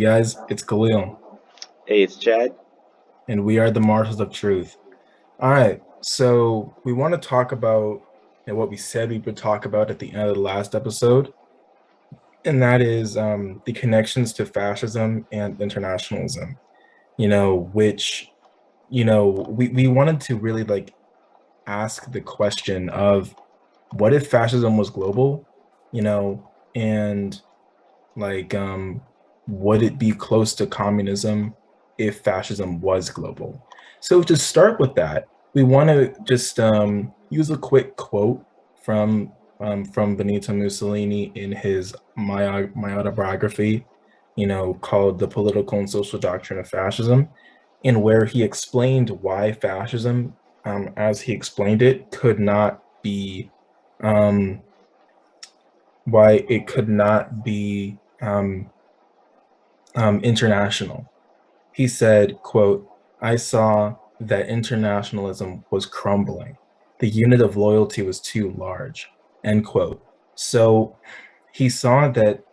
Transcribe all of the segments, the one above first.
Guys, it's Khalil, Hey, it's Chad. and we are the Marshals of Truth. All right, so we want to talk about what we said we would talk about at the end of the last episode, and that is the connections to fascism and internationalism. Which we wanted to really like ask the question of what if fascism was global, and like would it be close to communism if fascism was global? So to start with that, we want to just use a quick quote from Benito Mussolini in his my autobiography, called "The Political and Social Doctrine of Fascism," in where he explained why fascism, as he explained it, could not be um, why it could not be international. He said, quote, "I saw that internationalism was crumbling. The unit of loyalty was too large," end quote. So he saw that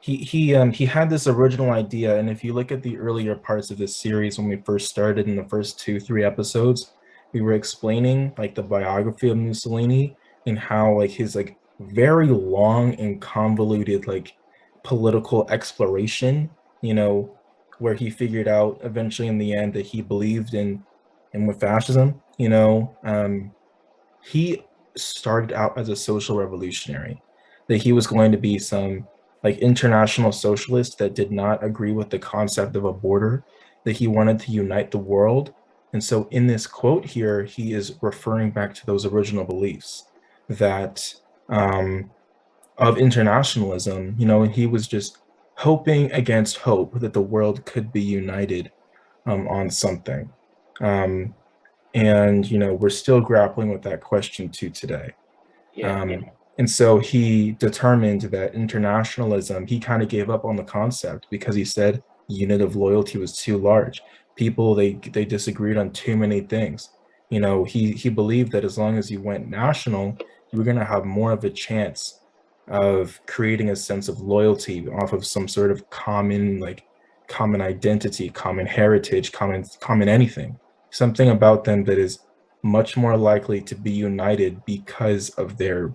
he had this original idea, and if you look at the earlier parts of this series when we first started in the first two, three episodes, we were explaining like the biography of Mussolini and how like his like very long and convoluted like political exploration, you know, where he figured out eventually in the end that he believed in with fascism, he started out as a social revolutionary, that he was going to be some like international socialist that did not agree with the concept of a border, that he wanted to unite the world. And so in this quote here, he is referring back to those original beliefs that um, of internationalism, and he was just hoping against hope that the world could be united on something. Um, and we're still grappling with that question to today. Yeah, And so he determined that internationalism, he kind of gave up on the concept because he said unit of loyalty was too large. People, they disagreed on too many things. He believed that as long as you went national, you were going to have more of a chance of creating a sense of loyalty off of some sort of common identity, common heritage, common anything. Something about them that is much more likely to be united because of their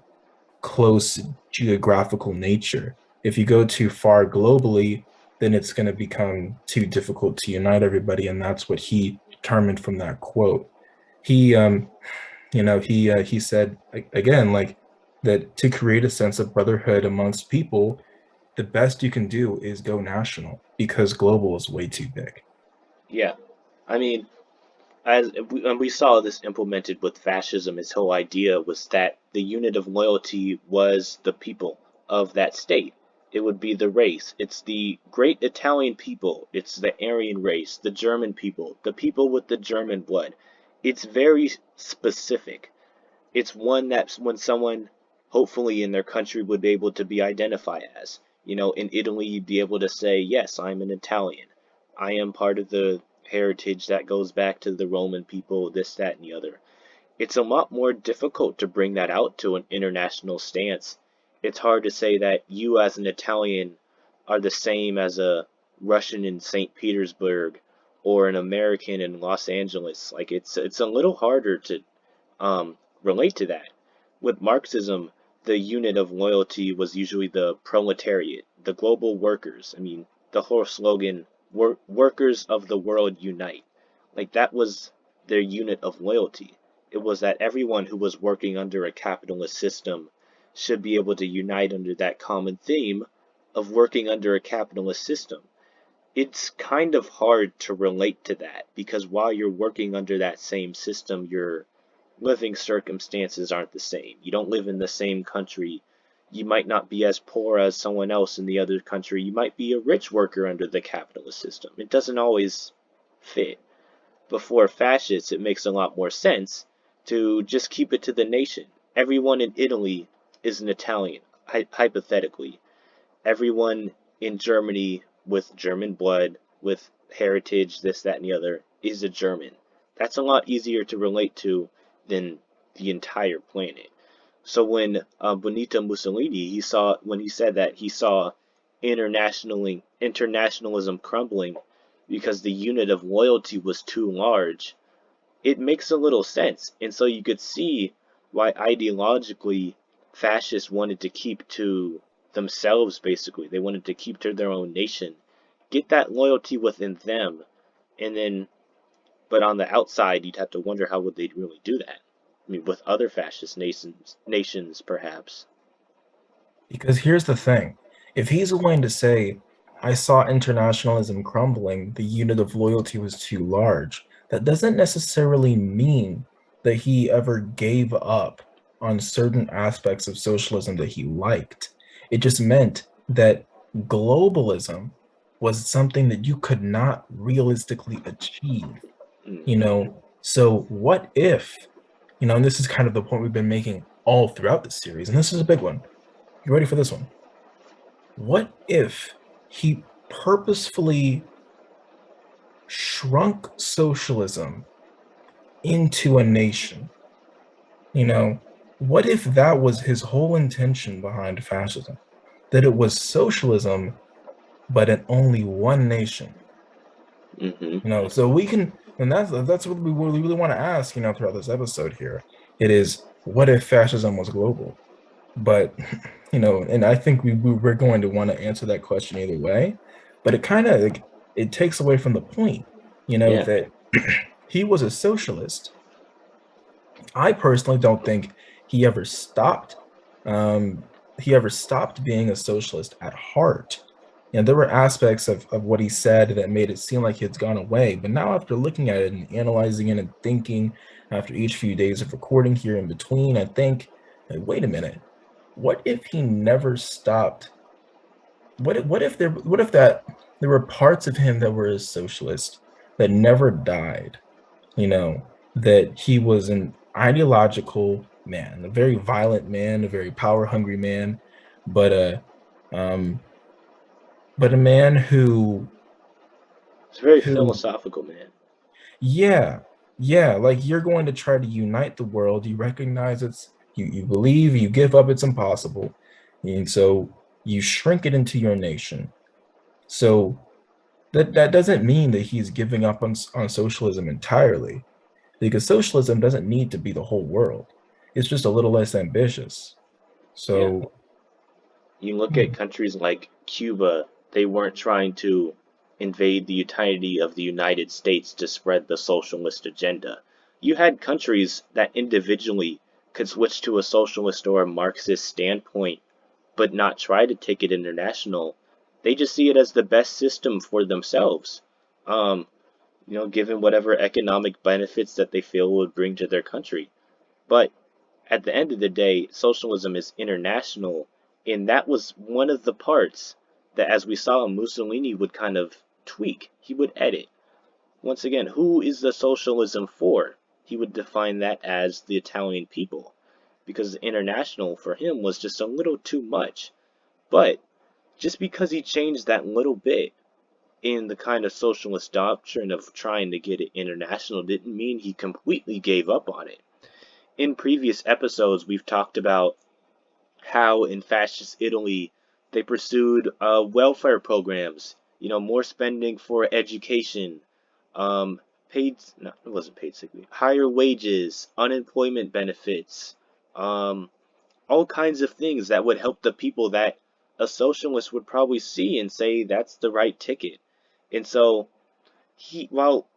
close geographical nature. If you go too far globally, then it's going to become too difficult to unite everybody, and that's what he determined from that quote. He said again, like, that to create a sense of brotherhood amongst people, the best you can do is go national because global is way too big. yeah. I mean, and we saw this implemented with fascism, his whole idea was that the unit of loyalty was the people of that state. It would be the race. It's the great Italian people. It's the Aryan race, the German people, the people with the German blood. It's very specific. It's one that when someone, hopefully in their country, would be able to be identified as. In Italy, you'd be able to say, yes, I'm an Italian. I am part of the heritage that goes back to the Roman people, this, that, and the other. It's a lot more difficult to bring that out to an international stance. It's hard to say that you, as an Italian, are the same as a Russian in St. Petersburg or an American in Los Angeles. Like it's a little harder to um, relate to that. With Marxism, the unit of loyalty was usually the proletariat, the global workers. I mean, the whole slogan, workers of the world unite. Like that was their unit of loyalty. It was that everyone who was working under a capitalist system should be able to unite under that common theme of working under a capitalist system. It's kind of hard to relate to that because while you're working under that same system, your living circumstances aren't the same. You don't live in the same country. You might not be as poor as someone else in the other country. You might be a rich worker under the capitalist system. It doesn't always fit. Before fascists, it makes a lot more sense to just keep it to the nation. Everyone in Italy is an Italian, hypothetically. Everyone in Germany with German blood, with heritage, this, that, and the other, is a German. That's a lot easier to relate to than the entire planet. So when Benito Mussolini, when he said that he saw internationalism crumbling because the unit of loyalty was too large, it makes a little sense. And so you could see why ideologically fascists wanted to keep to themselves, basically. They wanted to keep to their own nation, get that loyalty within them, and then, but on the outside, you'd have to wonder how would they really do that. I mean, with other fascist nations perhaps. Because here's the thing. If he's willing to say, I saw internationalism crumbling, the unit of loyalty was too large, that doesn't necessarily mean that he ever gave up on certain aspects of socialism that he liked. It just meant that globalism was something that you could not realistically achieve, you Mm-hmm. know? So what if, and this is kind of the point we've been making all throughout the series, and this is a big one. You ready for this one? What if he purposefully shrunk socialism into a nation? You know, what if that was his whole intention behind fascism? That it was socialism, but in only one nation. Mm-hmm. So we can, and that's what we really want to ask, throughout this episode here. It is, what if fascism was global? But and I think we're going to want to answer that question either way. But it kind of like, it takes away from the point, Yeah. that he was a socialist. I personally don't think he ever stopped. Um, he ever stopped being a socialist at heart. And there were aspects of what he said that made it seem like it's gone away. But now, after looking at it and analyzing it and thinking after each few days of recording here in between, I think, like, wait a minute, what if he never stopped? What if that there were parts of him that were a socialist that never died? That he was an ideological man, a very violent man, a very power hungry man, but a um but a man It's very who philosophical, man. yeah, yeah, like, you're going to try to unite the world. You recognize you believe, you give up it's impossible. And so you shrink it into your nation. So that doesn't mean that he's giving up on socialism entirely, because socialism doesn't need to be the whole world. It's just a little less ambitious. Yeah. So, You look at countries like Cuba, they weren't trying to invade the entirety of the United States to spread the socialist agenda. You had countries that individually could switch to a socialist or a Marxist standpoint, but not try to take it international. They just see it as the best system for themselves. Um, given whatever economic benefits that they feel would bring to their country. But at the end of the day, socialism is international, and that was one of the parts that, as we saw, Mussolini would kind of tweak. He would edit. Once again, who is the socialism for? He would define that as the Italian people, because international for him was just a little too much. But just because he changed that little bit in the kind of socialist doctrine of trying to get it international didn't mean he completely gave up on it. In previous episodes, we've talked about how in fascist Italy they pursued welfare programs, more spending for education, paid, no, it wasn't paid sick leave, higher wages, unemployment benefits, um, all kinds of things that would help the people that a socialist would probably see and say that's the right ticket. And so while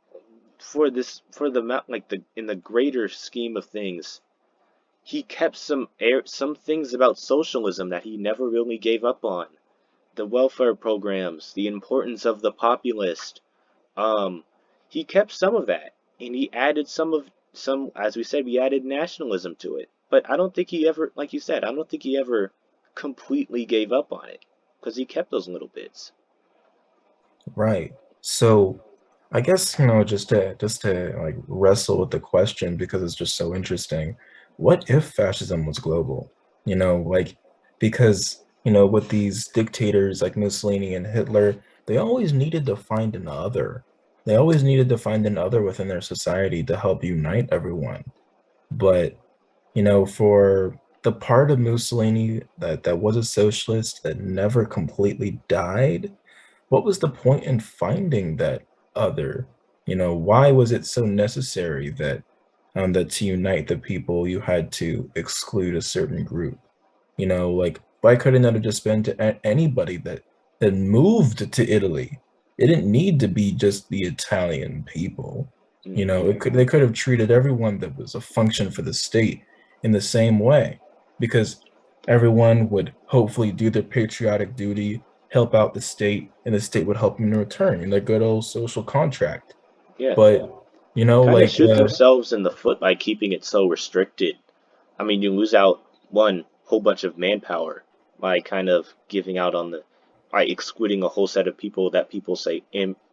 for the like the in the greater scheme of things, he kept some things about socialism that he never really gave up on. The welfare programs, the importance of the populist. Um, he kept some of that, and he added as we said, we added nationalism to it. But I don't think he ever, like you said, I don't think he ever completely gave up on it because he kept those little bits. right. So I guess, just to like wrestle with the question, because it's just so interesting. What if fascism was global? Like, because, with these dictators like Mussolini and Hitler, they always needed to find an other. They always needed to find an other within their society to help unite everyone. But, for the part of Mussolini that was a socialist that never completely died, what was the point in finding that other? Why was it so necessary that that to unite the people you had to exclude a certain group? Like why couldn't that have just been to anybody that moved to Italy? It didn't need to be just the Italian people. Hmm. They could have treated everyone that was a function for the state in the same way, because everyone would hopefully do their patriotic duty, help out the state, and the state would help them in return in their good old social contract. Yeah, But they kind of like shoot themselves in the foot by keeping it so restricted. I mean, you lose out one whole bunch of manpower by kind of giving out on the by excluding a whole set of people that people say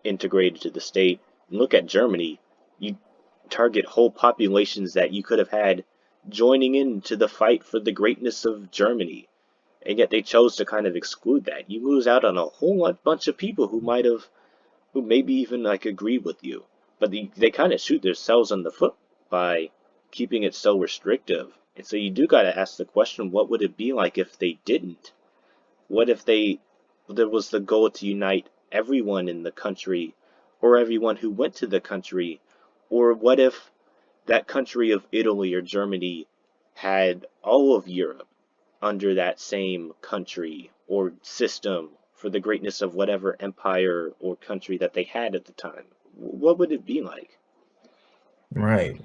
integrated to the state. And look at Germany. You target whole populations that you could have had joining into the fight for the greatness of Germany, and yet they chose to kind of exclude that. You lose out on a whole bunch of people who might have, who maybe even like agree with you, but they kind of shoot themselves in the foot by keeping it so restrictive. And so you do got to ask the question, what would it be like if they didn't? What if there was the goal to unite everyone in the country, or everyone who went to the country? Or what if that country of Italy or Germany had all of Europe under that same country or system for the greatness of whatever empire or country that they had at the time? What would it be like? right.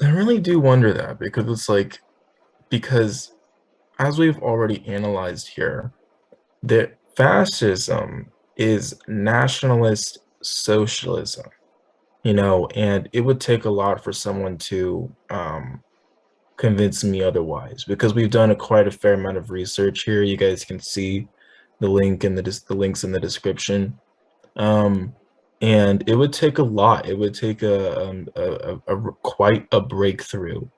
I really do wonder that because it's like because as we've already analyzed here, that fascism is nationalist socialism, and it would take a lot for someone to convince me otherwise because we've done quite a fair amount of research here. You guys can see the link and the links in the description. Um, and it would take a lot. It would take quite a breakthrough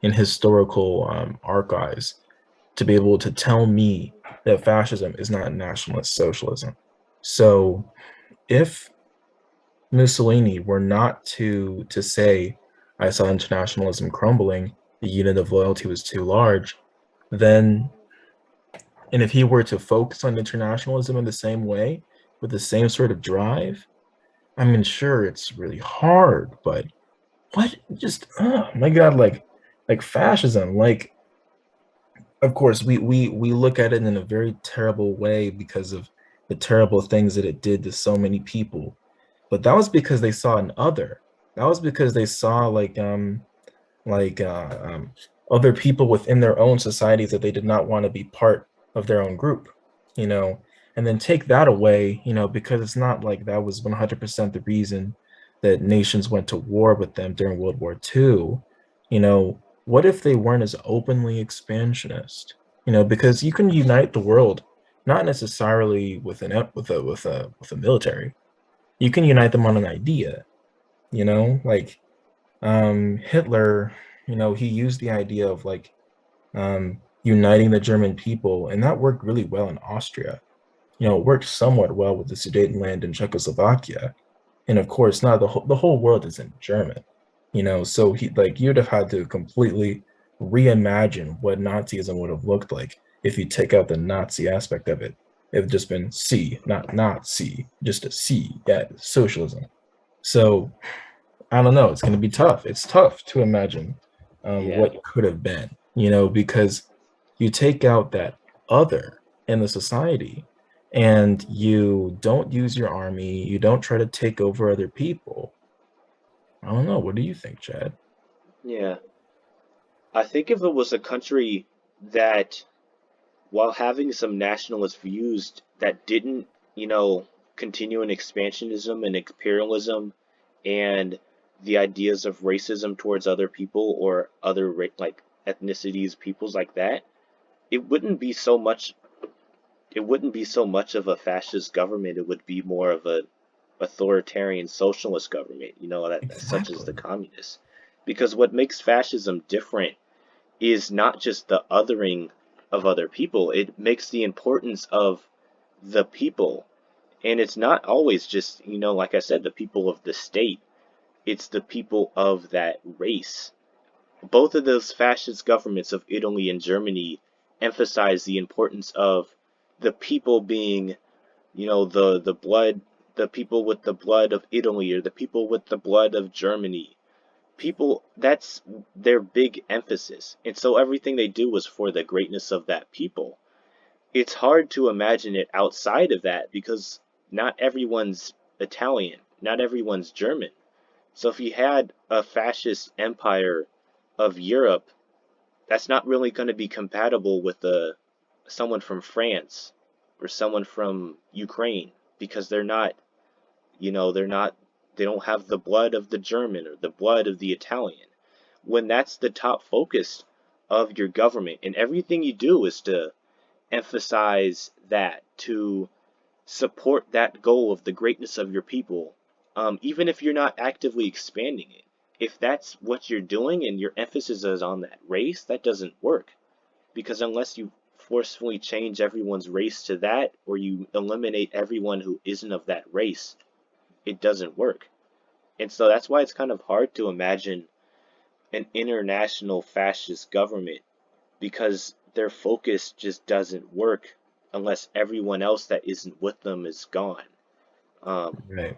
in historical archives to be able to tell me that fascism is not nationalist socialism. So if Mussolini were not to say, I saw internationalism crumbling, the unit of loyalty was too large, then and if he were to focus on internationalism in the same way, with the same sort of drive, I mean, sure, it's really hard, but what just oh my God, like fascism, like of course we look at it in a very terrible way because of the terrible things that it did to so many people, but that was because they saw an other. That was because they saw like other people within their own societies that they did not want to be part of their own group, you know, and then take that away, because it's not like that was 100% the reason that nations went to war with them during World War II. What if they weren't as openly expansionist? Because you can unite the world not necessarily with with a military. You can unite them on an idea, like Hitler, he used the idea of like uniting the German people, and that worked really well in Austria. It worked somewhat well with the Sudetenland in Czechoslovakia, and of course, now the whole world is in German. So you'd have had to completely reimagine what Nazism would have looked like if you take out the Nazi aspect of it. It would just been C, not Nazi, just a C, yeah, socialism. So I don't know. It's going to be tough. It's tough to imagine Yeah. what could have been, because you take out that other in the society and you don't use your army, you don't try to take over other people. I don't know. What do you think, Chad? Yeah. I think if it was a country that, while having some nationalist views, that didn't, you know, continue in expansionism and imperialism and the ideas of racism towards other people or other like ethnicities, peoples like that, it wouldn't be so much. It wouldn't be so much of a fascist government. It would be more of a authoritarian socialist government, that such as the Exactly. communists. Because what makes fascism different is not just the othering of other people, it makes the importance of the people. And it's not always just, like I said, the people of the state, it's the people of that race. Both of those fascist governments of Italy and Germany emphasize the importance of the people being the people with the blood of Italy or the people with the blood of Germany. People, that's their big emphasis. And so everything they do is for the greatness of that people. It's hard to imagine it outside of that because not everyone's Italian, not everyone's German. So if you had a fascist empire of Europe, that's not really going to be compatible with someone from France or someone from Ukraine because they don't have the blood of the German or the blood of the Italian. When that's the top focus of your government and everything you do is to emphasize that, to support that goal of the greatness of your people, even if you're not actively expanding it. If that's what you're doing and your emphasis is on that race, that doesn't work. Because unless you forcefully change everyone's race to that, or you eliminate everyone who isn't of that race, it doesn't work. And so that's why it's kind of hard to imagine an international fascist government because their focus just doesn't work unless everyone else that isn't with them is gone. Um, Right.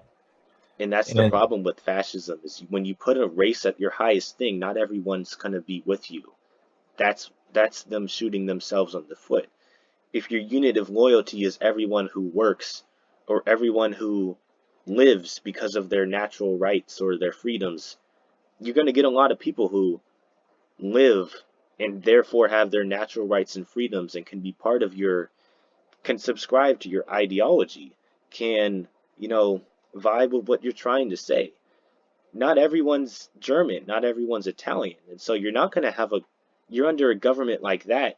and that's the And problem with fascism is when you put a race at your highest thing, not everyone's gonna be with you. That's them shooting themselves on the foot. If your unit of loyalty is everyone who works or everyone who lives because of their natural rights or their freedoms, you're going to get a lot of people who live and therefore have their natural rights and freedoms and can be part of can subscribe to your ideology, can, you know, vibe with what you're trying to say. Not everyone's German, not everyone's Italian. And so you're under a government like that,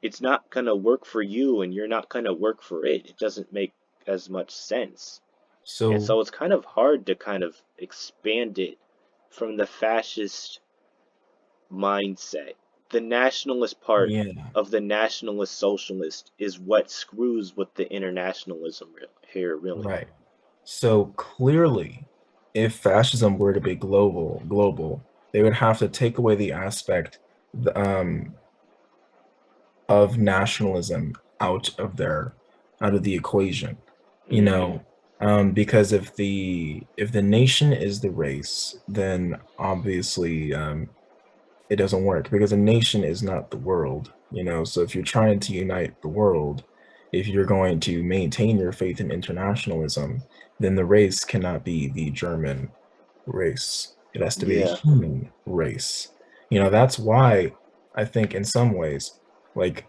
it's not going to work for you and you're not going to work for it. It doesn't make as much sense. And so, so it's kind of hard to kind of expand it from the fascist mindset. The nationalist part yeah. of the nationalist socialist is what screws with the internationalism here, really. Right. So clearly, if fascism were to be global, they would have to take away the aspect um, of nationalism out of the equation. You Mm-hmm. know, because if the nation is the race, then obviously it doesn't work because a nation is not the world, you know. So if you're trying to unite the world, if you're going to maintain your faith in internationalism, then the race cannot be the German race. It has to be a Yeah. human race. You know, that's why I think in some ways, like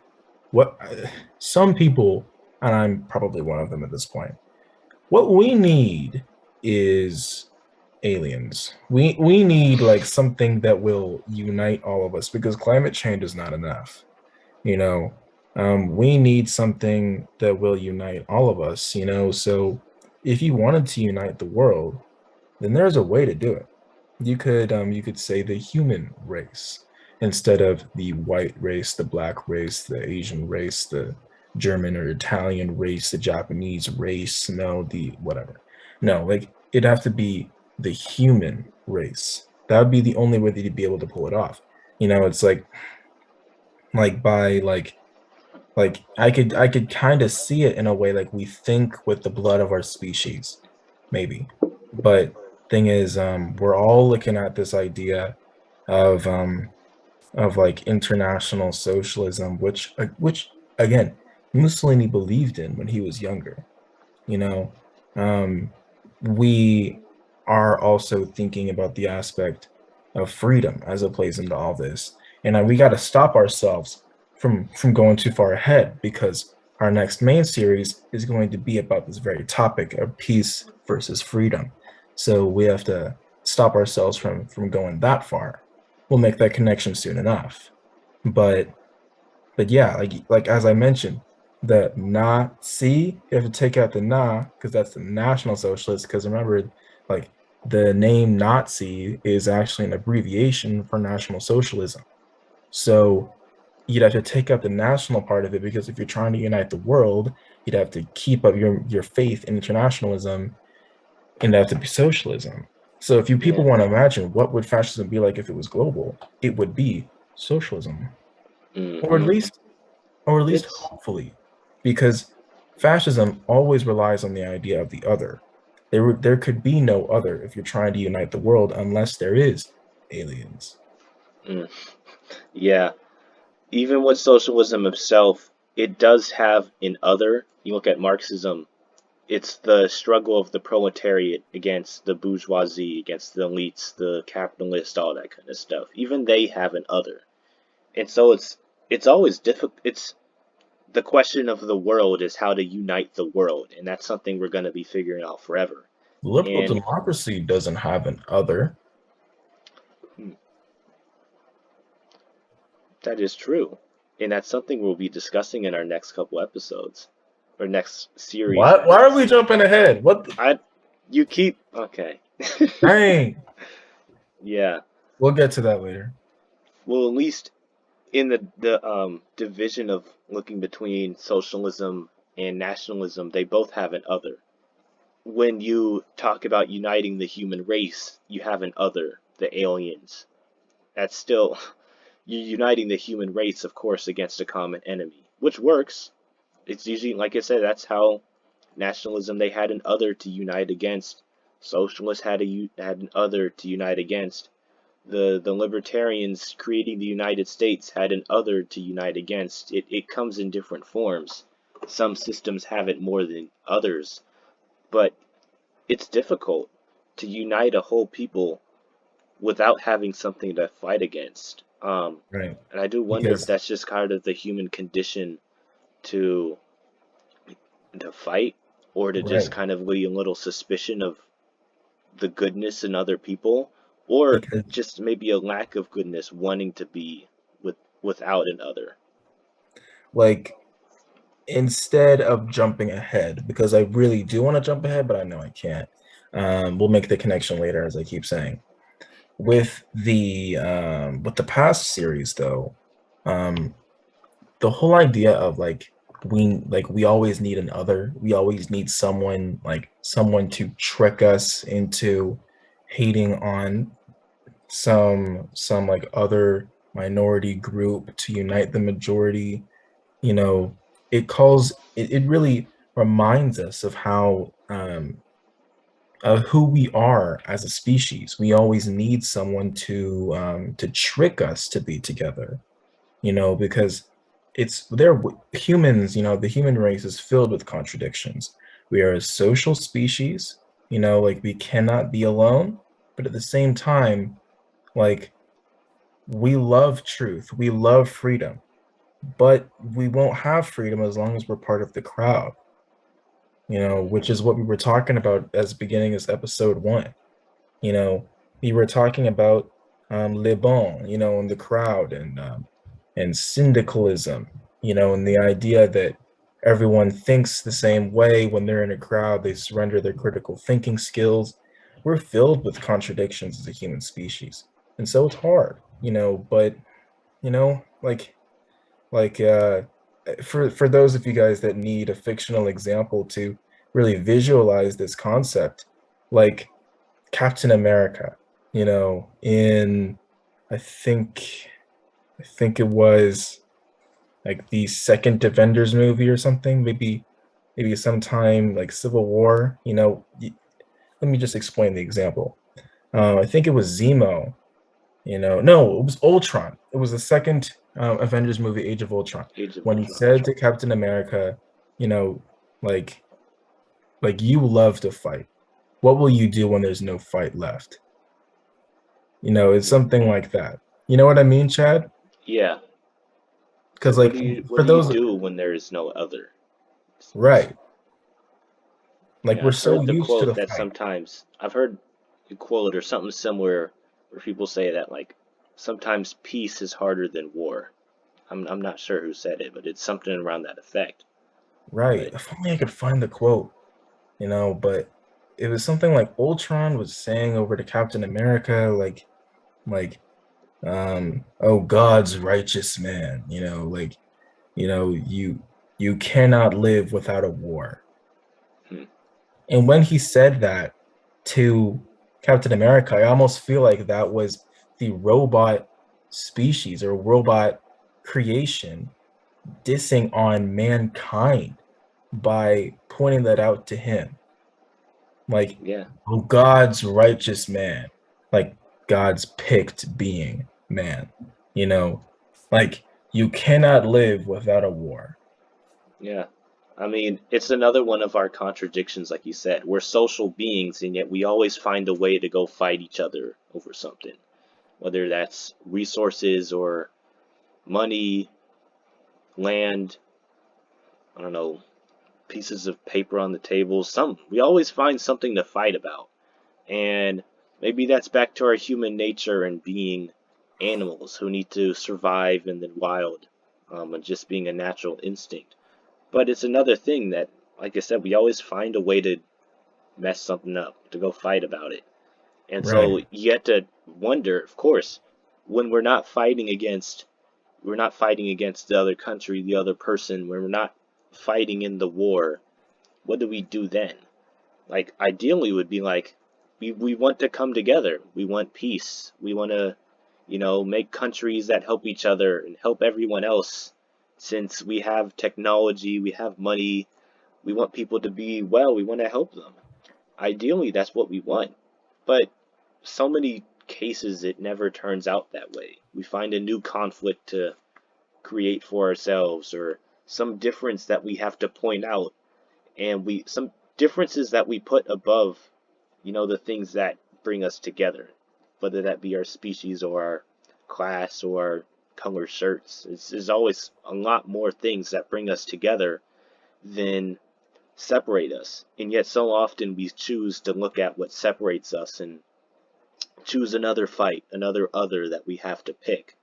what some people, and I'm probably one of them at this point, what we need is aliens. We need like something that will unite all of us because climate change is not enough. You know, we need something that will unite all of us. You know, so if you wanted to unite the world, then there's a way to do it. You could say the human race instead of the white race, the black race, the Asian race, the German or Italian race, the Japanese race, no, the whatever. No, like it'd have to be the human race. That would be the only way that you'd be able to pull it off. You know, it's like by like I could kind of see it in a way like we think with the blood of our species, maybe. But thing is, we're all looking at this idea of like international socialism, which again Mussolini believed in when he was younger. You know, um, we are also thinking about the aspect of freedom as it plays into all this, and we got to stop ourselves from going too far ahead because our next main series is going to be about this very topic of peace versus freedom. So we have to stop ourselves from going that far. We'll make that connection soon enough, but yeah, like as I mentioned, the Nazi, you have to take out the na because that's the National Socialist. Because remember, like the name Nazi is actually an abbreviation for National Socialism. So you'd have to take out the national part of it because if you're trying to unite the world, you'd have to keep up your faith in internationalism and that have to be socialism. So if you people Yeah. want to imagine what would fascism be like if it was global, it would be socialism, or at Mm-hmm. least or at least It's hopefully, because Fascism always relies on the idea of the other. There could be no other if you're trying to unite the world unless there is aliens. Mm, yeah. Even with socialism itself, it does have an other. You look at Marxism, it's the struggle of the proletariat against the bourgeoisie, against the elites, the capitalists, all that kind of stuff. Even they have an other. And so it's always difficult. It's the question of the world is how to unite the world, and that's something we're going to be figuring out forever. Liberal And democracy doesn't have an other. hmm, that is true. And that's something we'll be discussing in our next couple episodes or next series Why? of Why are these. we jumping ahead? What? I you keep okay. Dang. Yeah. We'll get to that later. Well, at least in the division of looking between socialism and nationalism, they both have an other. When you talk about uniting the human race, you have an other, the aliens. That's still you're uniting the human race, of course, against a common enemy, which works. It's usually, like I said, that's how nationalism they had an other to unite against. Socialists had an other to unite against. The libertarians creating the United States had an other to unite against. It comes in different forms. Some systems have it more than others, but it's difficult to unite a whole people without having something to fight against. Right. And I do wonder if Because that's just kind of the human condition to fight, or to just right. kind of be a little suspicion of the goodness in other people, or Because just maybe a lack of goodness wanting to be without an other. like instead of jumping ahead, because I really do want to jump ahead, but I know I can't. We'll make the connection later, as I keep saying. With the past series, though, um, the whole idea of we always need an other. We always need someone to trick us into hating on some like other minority group to unite the majority. You know, it really reminds us of how of who we are as a species. We always need someone to trick us to be together, because they're humans. The human race is filled with contradictions. We are a social species, like we cannot be alone, but at the same time, like we love truth, we love freedom, but we won't have freedom as long as we're part of the crowd, which is what we were talking about as beginning as episode one. You know, we were talking about Le Bon, and the crowd and syndicalism, and the idea that everyone thinks the same way when they're in a crowd, they surrender their critical thinking skills. We're filled with contradictions as a human species. And so it's hard, but like for those of you guys that need a fictional example to really visualize this concept, like Captain America, in I think I think it was like the second Avengers movie or something, maybe sometime like Civil War. Let me just explain the example. I think it was Zemo. No, it was Ultron. It was the second Avengers movie, Age of Ultron, Age of when he Ultron. said to Captain America, you know, like you love to fight. What will you do when there's no fight left? It's something like that. You know what I mean, Chad? Yeah. Because What like do you what for do you those, do when there is no other? right? Like Yeah, we're I've so heard the used to quote the that fight, sometimes I've heard the quote or something similar where people say that like sometimes peace is harder than war. I'm not sure who said it, but it's something around that effect. right? But If only I could find the quote, but it was something like Ultron was saying over to Captain America, like oh, God's righteous man, you cannot live without a war. hmm, And when he said that to Captain America, I almost feel like that was the robot species or robot creation dissing on mankind, by pointing that out to him, like, Yeah, oh, God's righteous man, like God's picked being man, you know, like you cannot live without a war. yeah. I mean, it's another one of our contradictions, like you said. We're social beings, and yet we always find a way to go fight each other over something, whether that's resources or money, land, I don't know, pieces of paper on the table. We always find something to fight about. And maybe that's back to our human nature and being animals who need to survive in the wild, and just being a natural instinct. But it's another thing that, like I said, we always find a way to mess something up, to go fight about it. And so Right, you have to wonder, of course, when we're not fighting against the other country, the other person, when we're not fighting in the war, what do we do then? Like, ideally would be like, we want to come together. We want peace. We want to, make countries that help each other and help everyone else. Since we have technology, we have money, we want people to be well, we want to help them. Ideally, that's what we want. But so many cases, it never turns out that way. We find a new conflict to create for ourselves, or some difference that we have to point out, and we some differences that we put above, the things that bring us together, whether that be our species or our class or our color shirts. There's always a lot more things that bring us together than separate us. And yet so often we choose to look at what separates us and choose another fight, another other that we have to pick.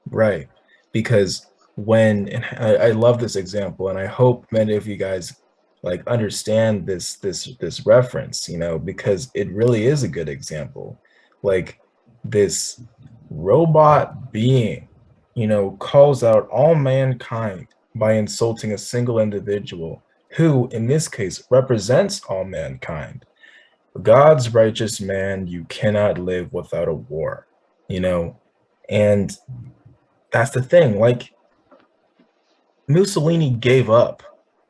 right. Because when, and I love this example, and I hope many of you guys like understand this reference, because it really is a good example. Like this robot being, calls out all mankind by insulting a single individual who, in this case, represents all mankind. God's righteous man, you cannot live without a war, you know? And that's the thing. Like, Mussolini gave up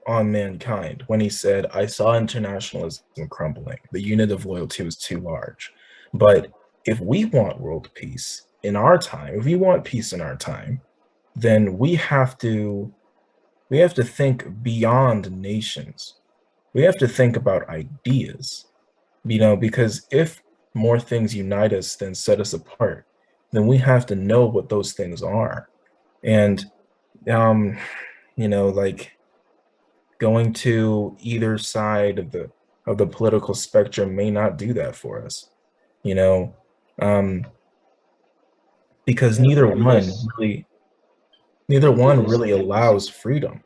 on mankind when he said, I saw internationalism crumbling. The unit of loyalty was too large. But if we want world peace in our time, if we want peace in our time, then we have to think beyond nations. We have to think about ideas, because if more things unite us than set us apart, then we have to know what those things are. And um, like going to either side of the political spectrum may not do that for us, you know, um, because Yeah, because neither one because really allows freedom,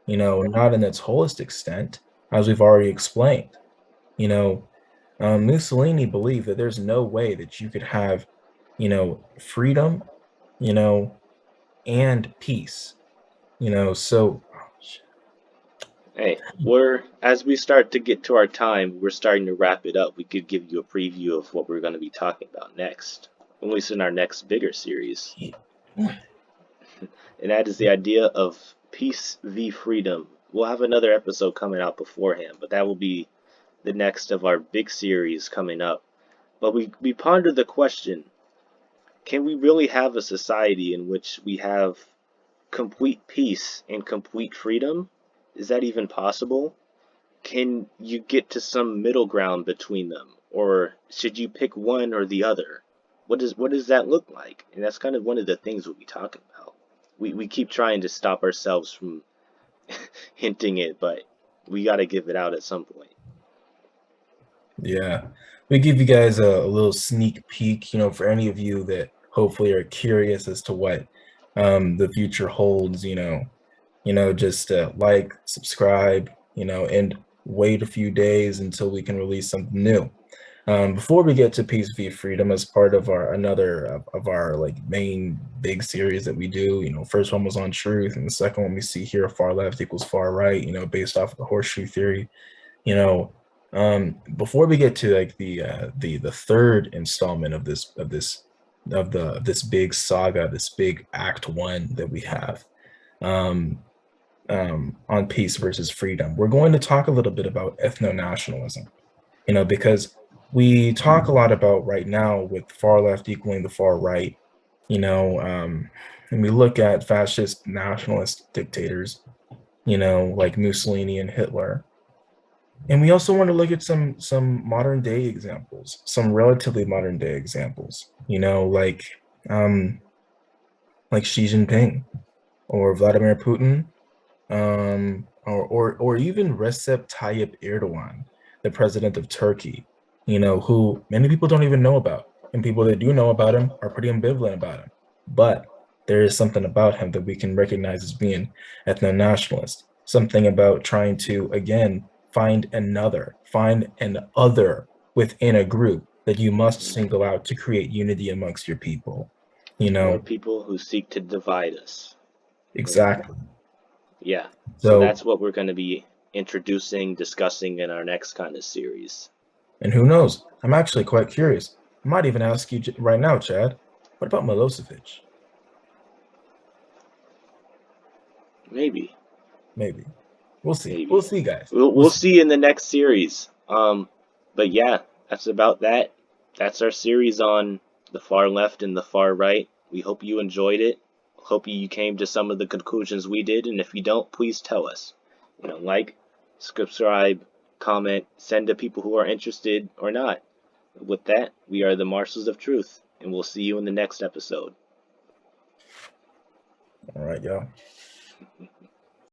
not in its fullest extent, as we've already explained. You know, Mussolini believed that there's no way that you could have, freedom, you know, and peace, so hey, we're as we start to get to our time, we're starting to wrap it up. We could give you a preview of what we're going to be talking about next, at least in our next bigger series, and that is the idea of peace v freedom. We'll have another episode coming out beforehand, but that will be the next of our big series coming up. But we pondered the question: can we really have a society in which we have complete peace and complete freedom? Is that even possible? Can you get to some middle ground between them, or should you pick one or the other? What does that look like? And that's kind of one of the things we'll be talking about. We keep trying to stop ourselves from hinting it, but we got to give it out at some point. yeah, we give you guys a little sneak peek, for any of you that hopefully are curious as to what the future holds, just like, subscribe, and wait a few days until we can release something new. Before we get to Peace via Freedom, as part of our another of our like main big series that we do, first one was on truth, and the second one we see here, far left equals far right, based off of the horseshoe theory. you know Before we get to like the third installment of this big saga, this big act one that we have, um on peace versus freedom. We're going to talk a little bit about ethno-nationalism, because we talk a lot about right now with far left equaling the far right, and we look at fascist nationalist dictators, like Mussolini and Hitler. And we also want to look at some modern day examples, some relatively modern day examples, um, like Xi Jinping or Vladimir Putin, or even Recep Tayyip Erdogan, the president of Turkey, who many people don't even know about, and people that do know about him are pretty ambivalent about him. But there is something about him that we can recognize as being ethno-nationalist, something about trying to again find an other within a group that you must single out to create unity amongst your people. Or people who seek to divide us. Exactly. Yeah. So So, that's what we're going to be introducing, discussing in our next kind of series. and who knows? I'm actually quite curious. I might even ask you right now, Chad. What about Milosevic? Maybe. Maybe. We'll see. We'll Maybe. see, guys. We'll We'll see. see in the next series. But yeah, that's about that. That's our series on the far left and the far right. We hope you enjoyed it. Hope you came to some of the conclusions we did, and if you don't, please tell us. Like, subscribe, comment, send to people who are interested or not. With that, we are the Marshals of Truth, and we'll see you in the next episode. All right, y'all.